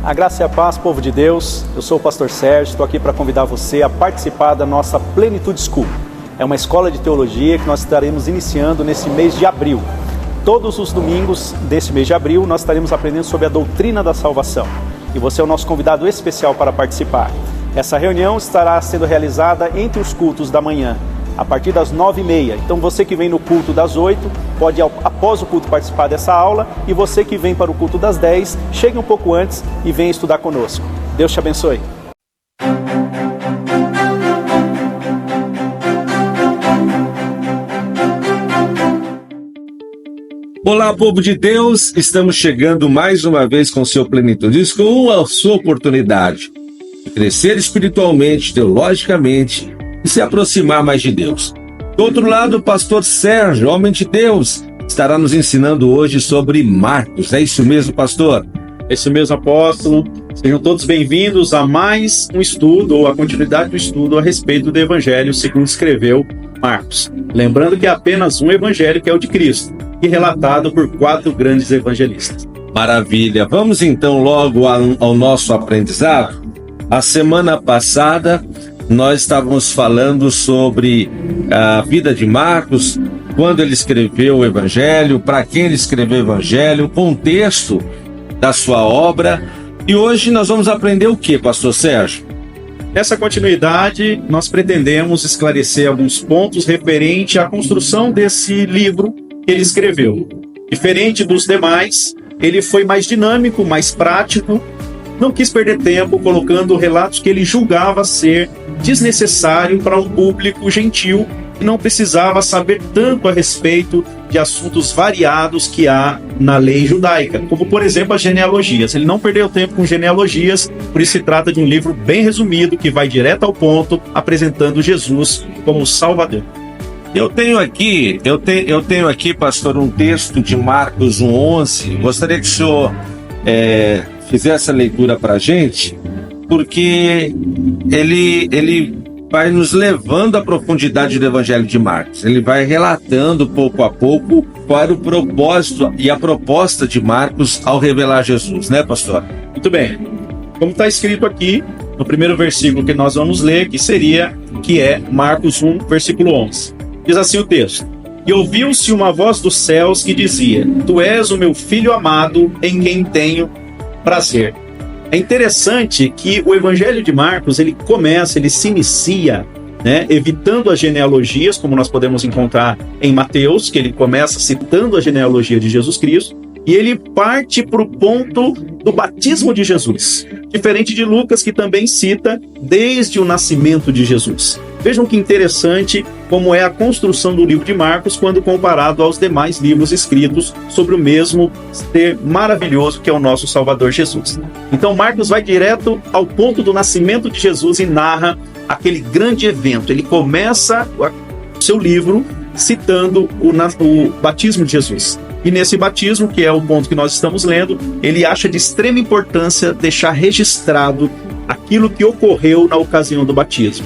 A graça e a paz, povo de Deus. Eu sou o pastor Sérgio, estou aqui para convidar você a participar da nossa Plenitude School. É uma escola de teologia que nós estaremos iniciando nesse mês de abril. Todos os domingos desse mês de abril nós estaremos aprendendo sobre a doutrina da salvação. E você é o nosso convidado especial para participar. Essa reunião estará sendo realizada entre os cultos da manhã, a partir das 9h30. Então você que vem no culto das 8, pode após o culto participar dessa aula, e você que vem para o culto das 10, chegue um pouco antes e venha estudar conosco. Deus te abençoe. Olá, povo de Deus, estamos chegando mais uma vez com o seu Plenitude School, a sua oportunidade de crescer espiritualmente, teologicamente e se aproximar mais de Deus. Do outro lado, o pastor Sérgio, homem de Deus, estará nos ensinando hoje sobre Marcos. É isso mesmo, pastor? É isso mesmo, apóstolo. Sejam todos bem-vindos a mais um estudo, ou a continuidade do estudo a respeito do Evangelho segundo escreveu Marcos. Lembrando que é apenas um evangelho, que é o de Cristo, e relatado por 4 grandes evangelistas. Maravilha! Vamos então logo ao nosso aprendizado. A semana passada nós estávamos falando sobre a vida de Marcos, quando ele escreveu o Evangelho, para quem ele escreveu o Evangelho, o contexto da sua obra. E hoje nós vamos aprender o que, pastor Sérgio? Nessa continuidade, nós pretendemos esclarecer alguns pontos referente à construção desse livro que ele escreveu. Diferente dos demais, ele foi mais dinâmico, mais prático, não quis perder tempo colocando relatos que ele julgava ser desnecessário para um público gentil que não precisava saber tanto a respeito de assuntos variados que há na lei judaica, como por exemplo as genealogias. Ele não perdeu tempo com genealogias, por isso se trata de um livro bem resumido que vai direto ao ponto, apresentando Jesus como Salvador. Eu tenho aqui, pastor, um texto de Marcos 1:11. Gostaria que o senhor fizesse a leitura para a gente, porque ele vai nos levando à profundidade do Evangelho de Marcos. Ele vai relatando pouco a pouco qual era o propósito e a proposta de Marcos ao revelar Jesus, né, pastor? Muito bem. Como está escrito aqui, no primeiro versículo que nós vamos ler, que é Marcos 1, versículo 11. Diz assim o texto: E ouviu-se uma voz dos céus que dizia: Tu és o meu filho amado, em quem tenho prazer. É interessante que o Evangelho de Marcos, ele se inicia, evitando as genealogias, como nós podemos encontrar em Mateus, que ele começa citando a genealogia de Jesus Cristo, e ele parte para o ponto do batismo de Jesus, diferente de Lucas, que também cita desde o nascimento de Jesus. Vejam que interessante como é a construção do livro de Marcos quando comparado aos demais livros escritos sobre o mesmo ser maravilhoso que é o nosso Salvador Jesus. Então Marcos vai direto ao ponto do nascimento de Jesus e narra aquele grande evento. Ele começa o seu livro citando o batismo de Jesus. E nesse batismo, que é o ponto que nós estamos lendo, ele acha de extrema importância deixar registrado aquilo que ocorreu na ocasião do batismo.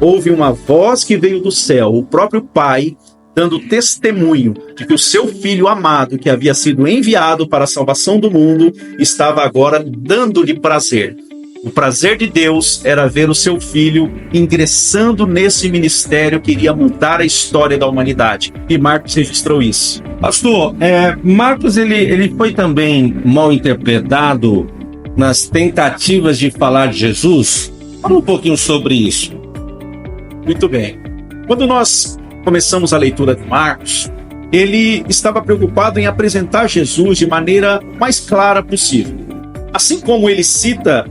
Houve uma voz que veio do céu, o próprio Pai, dando testemunho de que o seu Filho amado, que havia sido enviado para a salvação do mundo, estava agora dando-lhe prazer. O prazer de Deus era ver o seu Filho ingressando nesse ministério que iria mudar a história da humanidade. E Marcos registrou isso. Pastor, Marcos ele foi também mal interpretado nas tentativas de falar de Jesus? Fala um pouquinho sobre isso. Muito bem. Quando nós começamos a leitura de Marcos, ele estava preocupado em apresentar Jesus de maneira mais clara possível. Assim como ele cita,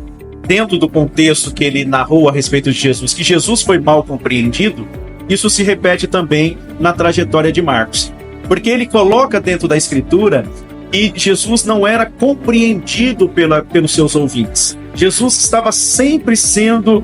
dentro do contexto que ele narrou a respeito de Jesus, que Jesus foi mal compreendido, isso se repete também na trajetória de Marcos. Porque ele coloca dentro da Escritura que Jesus não era compreendido pelos seus ouvintes. Jesus estava sempre sendo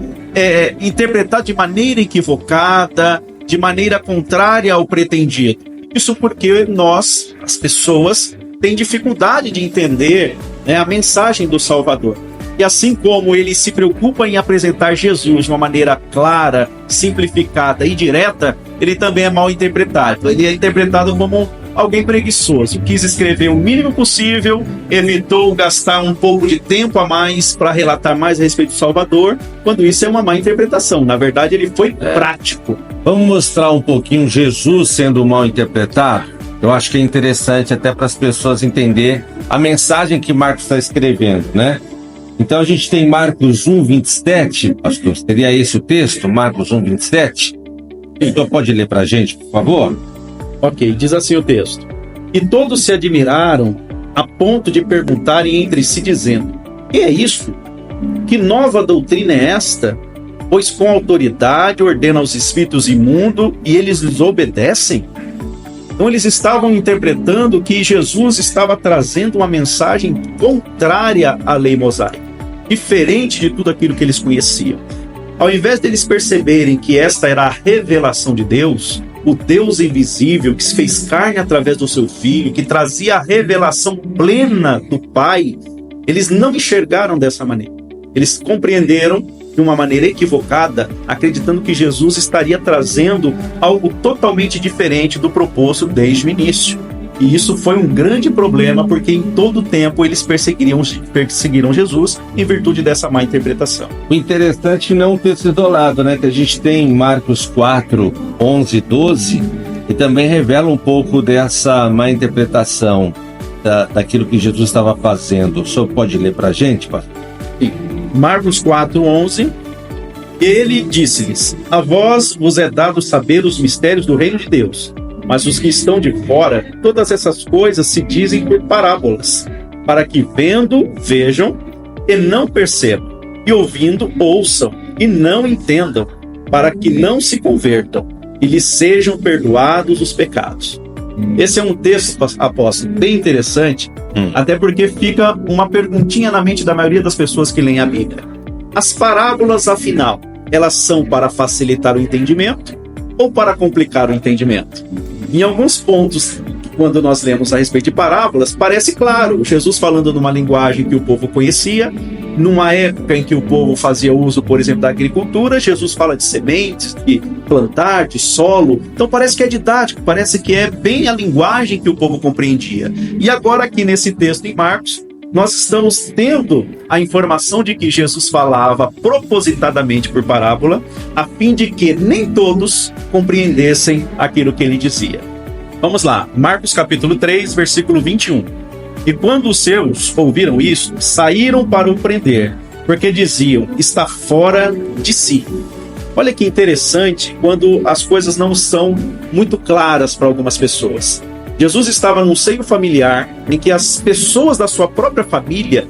interpretado de maneira equivocada, de maneira contrária ao pretendido. Isso porque nós, as pessoas, têm dificuldade de entender a mensagem do Salvador. E assim como ele se preocupa em apresentar Jesus de uma maneira clara, simplificada e direta, ele também é mal interpretado. Ele é interpretado como alguém preguiçoso, quis escrever o mínimo possível, evitou gastar um pouco de tempo a mais para relatar mais a respeito do Salvador, quando isso é uma má interpretação. Na verdade, ele foi prático. Vamos mostrar um pouquinho Jesus sendo mal interpretado? Eu acho que é interessante até para as pessoas entenderem a mensagem que Marcos está escrevendo, né? Então a gente tem Marcos 1, 27, pastor, seria esse o texto? Marcos 1, 27? Então pode ler para a gente, por favor? Ok, diz assim o texto. E todos se admiraram a ponto de perguntarem entre si, dizendo: que é isso? Que nova doutrina é esta? Pois com autoridade ordena aos espíritos imundos e eles lhes obedecem? Então eles estavam interpretando que Jesus estava trazendo uma mensagem contrária à lei mosaica, diferente de tudo aquilo que eles conheciam. Ao invés deles perceberem que esta era a revelação de Deus, o Deus invisível que se fez carne através do seu Filho, que trazia a revelação plena do Pai, eles não enxergaram dessa maneira. Eles compreenderam de uma maneira equivocada, acreditando que Jesus estaria trazendo algo totalmente diferente do proposto desde o início. E isso foi um grande problema, porque em todo o tempo eles perseguiram Jesus em virtude dessa má interpretação. O interessante não ter sido isolado, né? Que a gente tem em Marcos 4, 11 e 12, que também revela um pouco dessa má interpretação daquilo que Jesus estava fazendo. O senhor pode ler para a gente, pastor? Sim. Marcos 4, 11. Ele disse-lhes: a vós vos é dado saber os mistérios do reino de Deus, mas os que estão de fora, todas essas coisas se dizem por parábolas, para que vendo, vejam e não percebam, e ouvindo, ouçam e não entendam, para que não se convertam e lhes sejam perdoados os pecados. Esse é um texto, apóstolo, bem interessante, até porque fica uma perguntinha na mente da maioria das pessoas que leem a Bíblia. As parábolas, afinal, elas são para facilitar o entendimento ou para complicar o entendimento? Em alguns pontos, quando nós lemos a respeito de parábolas, parece claro, Jesus falando numa linguagem que o povo conhecia, numa época em que o povo fazia uso, por exemplo, da agricultura. Jesus fala de sementes, de plantar, de solo. Então parece que é didático, parece que é bem a linguagem que o povo compreendia. E agora aqui nesse texto em Marcos, nós estamos tendo a informação de que Jesus falava propositadamente por parábola, a fim de que nem todos compreendessem aquilo que ele dizia. Vamos lá, Marcos capítulo 3, versículo 21. E quando os seus ouviram isso, saíram para o prender, porque diziam: está fora de si. Olha que interessante quando as coisas não são muito claras para algumas pessoas. Jesus estava num seio familiar em que as pessoas da sua própria família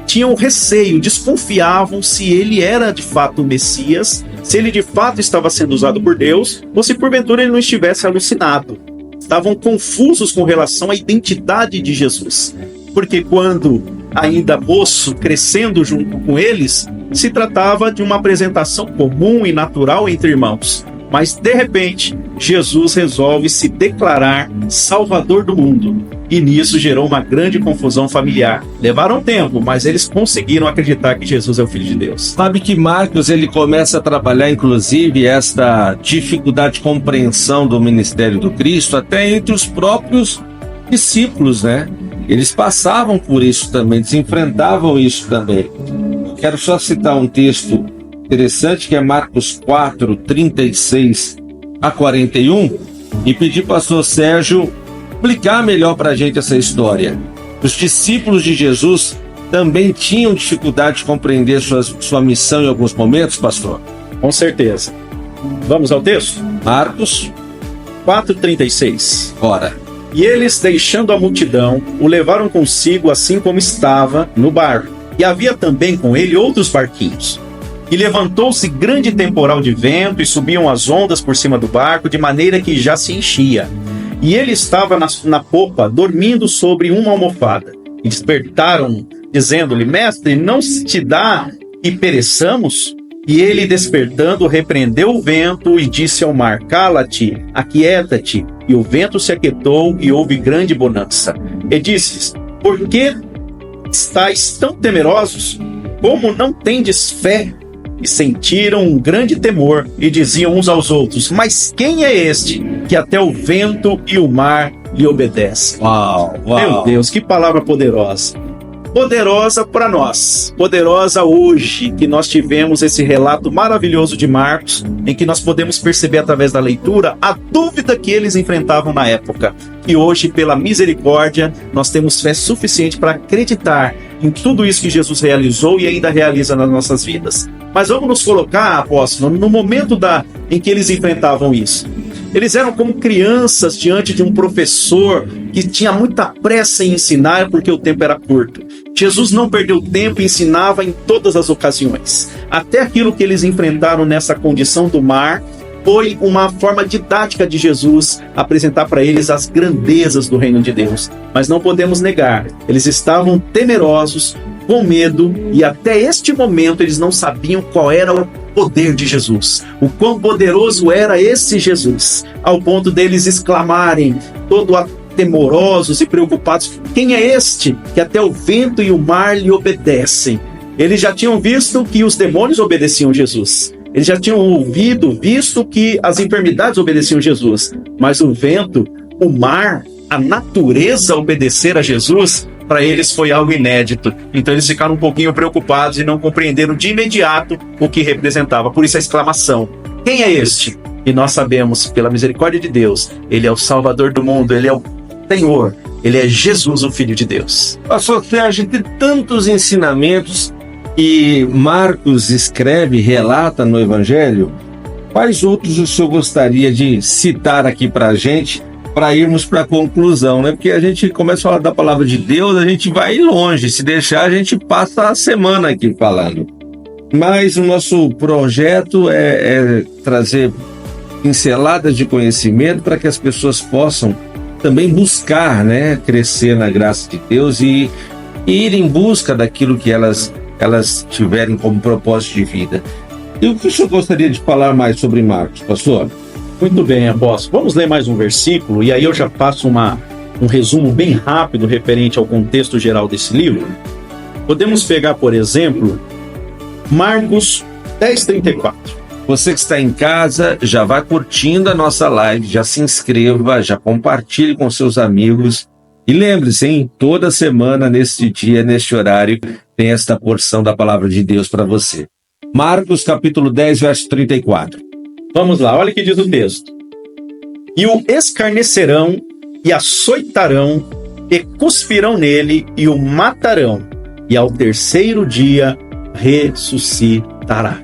tinham receio, desconfiavam se ele era de fato o Messias, se ele de fato estava sendo usado por Deus, ou se porventura ele não estivesse alucinado. Estavam confusos com relação à identidade de Jesus, porque quando ainda moço, crescendo junto com eles, se tratava de uma apresentação comum e natural entre irmãos. Mas, de repente, Jesus resolve se declarar Salvador do mundo. E nisso gerou uma grande confusão familiar. Levaram tempo, mas eles conseguiram acreditar que Jesus é o Filho de Deus. Sabe que Marcos ele começa a trabalhar, inclusive, esta dificuldade de compreensão do ministério do Cristo até entre os próprios discípulos, né? Eles passavam por isso também, eles enfrentavam isso também. Eu quero só citar um texto interessante, que é Marcos 4, 36 a 41, e pedir para o pastor Sérgio explicar melhor para a gente essa história. Os discípulos de Jesus também tinham dificuldade de compreender sua missão em alguns momentos, pastor? Com certeza. Vamos ao texto? Marcos 4:36. Ora. E eles, deixando a multidão, o levaram consigo assim como estava no barco. E havia também com ele outros barquinhos. E levantou-se grande temporal de vento, e subiam as ondas por cima do barco, de maneira que já se enchia. E ele estava na popa, dormindo sobre uma almofada. E despertaram, dizendo-lhe: Mestre, não se te dá que pereçamos? E ele, despertando, repreendeu o vento e disse ao mar: Cala-te, aquieta-te. E o vento se aquietou e houve grande bonança. E disse-lhes: Por que estáis tão temerosos? Como não tendes fé? E sentiram um grande temor e diziam uns aos outros: Mas quem é este que até o vento e o mar lhe obedecem. Uau, Meu Deus, que palavra poderosa. Poderosa para nós, poderosa hoje, que nós tivemos esse relato maravilhoso de Marcos, em que nós podemos perceber através da leitura a dúvida que eles enfrentavam na época. E hoje, pela misericórdia, nós temos fé suficiente para acreditar em tudo isso que Jesus realizou e ainda realiza nas nossas vidas. Mas vamos nos colocar, apóstolo, no momento em que eles enfrentavam isso. Eles eram como crianças diante de um professor que tinha muita pressa em ensinar porque o tempo era curto. Jesus não perdeu tempo e ensinava em todas as ocasiões. Até aquilo que eles enfrentaram nessa condição do mar foi uma forma didática de Jesus apresentar para eles as grandezas do reino de Deus. Mas não podemos negar, eles estavam temerosos, com medo, e até este momento eles não sabiam qual era o poder de Jesus, o quão poderoso era esse Jesus, ao ponto deles exclamarem, todo temorosos e preocupados: quem é este que até o vento e o mar lhe obedecem? Eles já tinham visto que os demônios obedeciam Jesus, eles já tinham visto que as enfermidades obedeciam Jesus, mas o vento, o mar, a natureza obedecer a Jesus, para eles foi algo inédito. Então eles ficaram um pouquinho preocupados e não compreenderam de imediato o que representava. Por isso a exclamação: quem é este? E nós sabemos, pela misericórdia de Deus, ele é o Salvador do mundo, ele é o Senhor, ele é Jesus, o Filho de Deus. Pastor Sérgio, tem tantos ensinamentos que Marcos escreve, relata no Evangelho. Quais outros o senhor gostaria de citar aqui para a gente, para irmos para a conclusão, né? Porque a gente começa a falar da palavra de Deus, a gente vai longe. Se deixar, a gente passa a semana aqui falando. Mas o nosso projeto é trazer pinceladas de conhecimento para que as pessoas possam também buscar, né, crescer na graça de Deus e ir em busca daquilo que elas tiverem como propósito de vida. E o que o senhor gostaria de falar mais sobre Marcos, pastor? Muito bem, apóstolo. Vamos ler mais um versículo, e aí eu já faço um resumo bem rápido referente ao contexto geral desse livro. Podemos pegar, por exemplo, Marcos 10:34. Você que está em casa, já vá curtindo a nossa live, já se inscreva, já compartilhe com seus amigos. E lembre-se, hein, toda semana, neste dia, neste horário, tem esta porção da palavra de Deus para você. Marcos capítulo 10, verso 34. Vamos lá, olha o que diz o texto. E o escarnecerão, e açoitarão, e cuspirão nele, e o matarão, e ao terceiro dia ressuscitará.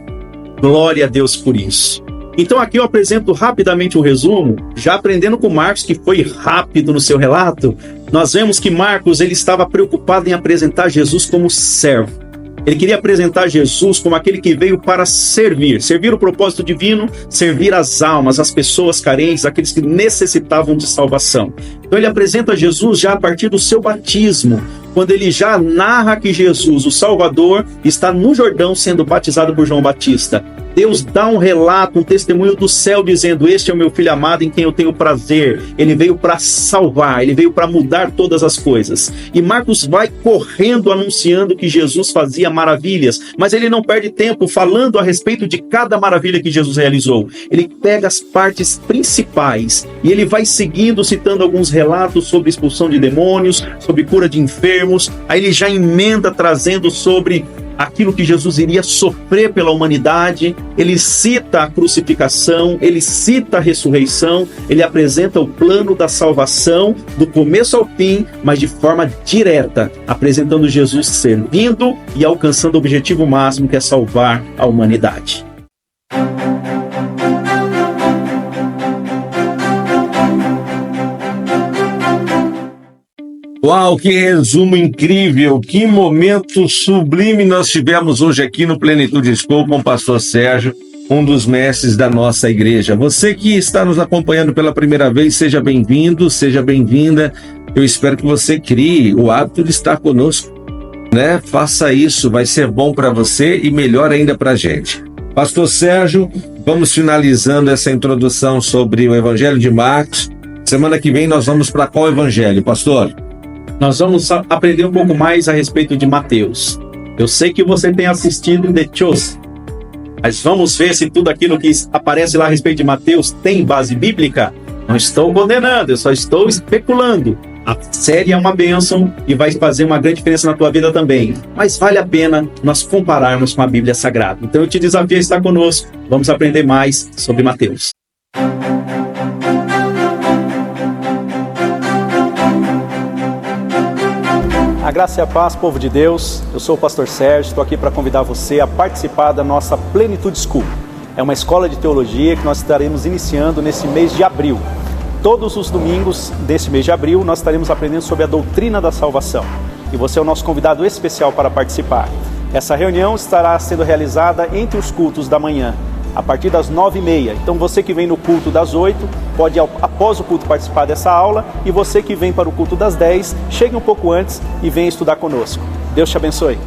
Glória a Deus por isso. Então aqui eu apresento rapidamente um resumo, já aprendendo com Marcos, que foi rápido no seu relato. Nós vemos que Marcos ele estava preocupado em apresentar Jesus como servo. Ele queria apresentar Jesus como aquele que veio para servir o propósito divino, servir as almas, as pessoas carentes, aqueles que necessitavam de salvação. Então ele apresenta Jesus já a partir do seu batismo, quando ele já narra que Jesus, o Salvador, está no Jordão sendo batizado por João Batista. Deus dá um relato, um testemunho do céu dizendo: este é o meu filho amado em quem eu tenho prazer. Ele veio para salvar, ele veio para mudar todas as coisas. E Marcos vai correndo anunciando que Jesus fazia maravilhas, mas ele não perde tempo falando a respeito de cada maravilha que Jesus realizou. Ele pega as partes principais e ele vai seguindo, citando alguns relatos sobre expulsão de demônios, sobre cura de enfermos. Aí ele já emenda trazendo sobre aquilo que Jesus iria sofrer pela humanidade. Ele cita a crucificação, ele cita a ressurreição, ele apresenta o plano da salvação do começo ao fim, mas de forma direta, apresentando Jesus servindo e alcançando o objetivo máximo, que é salvar a humanidade. Uau, que resumo incrível, que momento sublime nós tivemos hoje aqui no Plenitude School com o pastor Sérgio, um dos mestres da nossa igreja. Você que está nos acompanhando pela primeira vez, seja bem-vindo, seja bem-vinda. Eu espero que você crie o hábito de estar conosco, né? Faça isso, vai ser bom para você e melhor ainda para a gente. Pastor Sérgio, vamos finalizando essa introdução sobre o Evangelho de Marcos. Semana que vem nós vamos para qual evangelho, pastor? Nós vamos aprender um pouco mais a respeito de Mateus. Eu sei que você tem assistido The Chosen, mas vamos ver se tudo aquilo que aparece lá a respeito de Mateus tem base bíblica. Não estou condenando, eu só estou especulando. A série é uma bênção e vai fazer uma grande diferença na tua vida também. Mas vale a pena nós compararmos com a Bíblia Sagrada. Então eu te desafio a estar conosco. Vamos aprender mais sobre Mateus. A graça e a paz, povo de Deus. Eu sou o pastor Sérgio, estou aqui para convidar você a participar da nossa Plenitude School. É uma escola de teologia que nós estaremos iniciando nesse mês de abril. Todos os domingos desse mês de abril nós estaremos aprendendo sobre a doutrina da salvação. E você é o nosso convidado especial para participar. Essa reunião estará sendo realizada entre os cultos da manhã, a partir das 9h30. Então você que vem no culto das 8, pode após o culto participar dessa aula, e você que vem para o culto das 10, chegue um pouco antes e venha estudar conosco. Deus te abençoe.